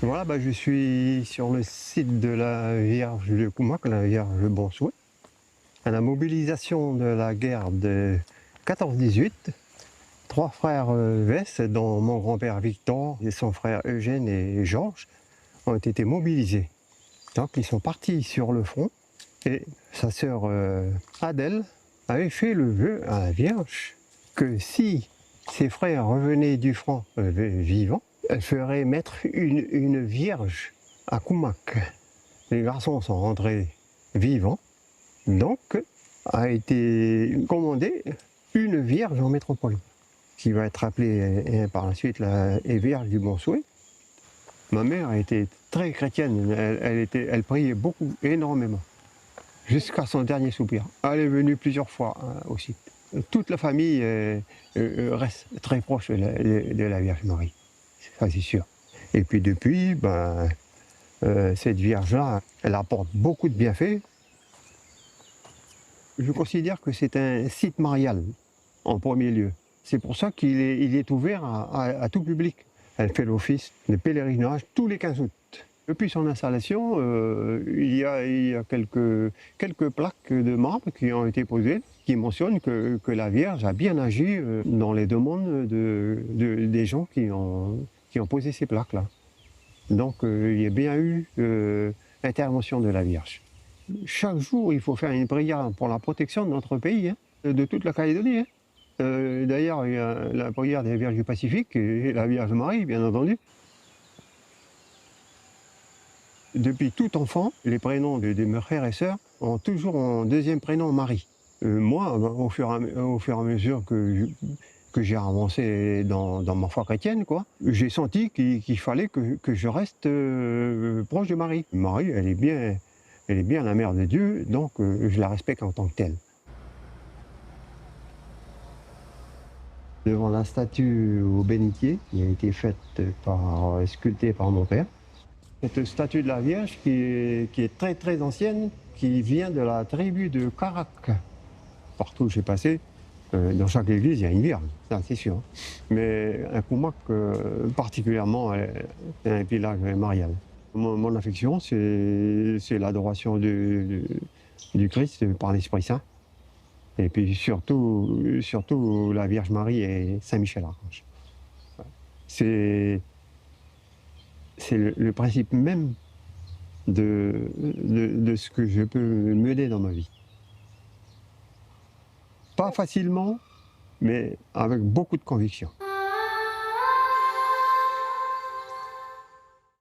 Voilà, je suis sur le site de la Vierge de Koumak, la Vierge Bonsouet, à la mobilisation de la guerre de 14-18. Trois frères Vess, dont mon grand-père Victor et son frère Eugène et Georges, ont été mobilisés. Donc ils sont partis sur le front et sa sœur Adèle avait fait le vœu à la Vierge que si ses frères revenaient du front vivants, elle ferait mettre une vierge à Koumak. Les garçons sont rentrés vivants, donc a été commandée une vierge en métropole, qui va être appelée par la suite la Vierge du Bonsouet. Ma mère était très chrétienne, elle priait beaucoup, énormément, jusqu'à son dernier soupir. Elle est venue plusieurs fois au site. Toute la famille reste très proche de la Vierge Marie, ça c'est sûr. Et puis depuis, cette Vierge-là, elle apporte beaucoup de bienfaits. Je considère que c'est un site marial, en premier lieu. C'est pour ça qu'il est ouvert à tout public. Elle fait l'office de pèlerinage tous les 15 août. Depuis son installation, il y a quelques plaques de marbre qui ont été posées, qui mentionnent que la Vierge a bien agi dans les demandes des gens qui ont posé ces plaques-là. Donc il y a bien eu intervention de la Vierge. Chaque jour, il faut faire une prière pour la protection de notre pays, hein, de toute la Calédonie. Hein. D'ailleurs, il y a la prière des Vierges du Pacifique et la Vierge Marie, bien entendu. Depuis tout enfant, les prénoms de mes frères et sœurs ont toujours un deuxième prénom Marie. Moi, au fur et à mesure que j'ai avancé dans ma foi chrétienne, j'ai senti qu'il fallait que je reste proche de Marie. Marie, elle est bien la mère de Dieu, donc je la respecte en tant que telle. Devant la statue au bénitier, qui a été sculptée par mon père. Cette statue de la Vierge qui est très très ancienne, qui vient de la tribu de Karak. Partout où j'ai passé, dans chaque église, il y a une Vierge, ça c'est sûr. Mais un Koumak, particulièrement, est un village marial. Mon affection, c'est l'adoration du Christ par l'Esprit Saint. Et puis surtout la Vierge Marie et Saint-Michel-Archange. C'est le principe même de ce que je peux mener dans ma vie. Pas facilement, mais avec beaucoup de conviction.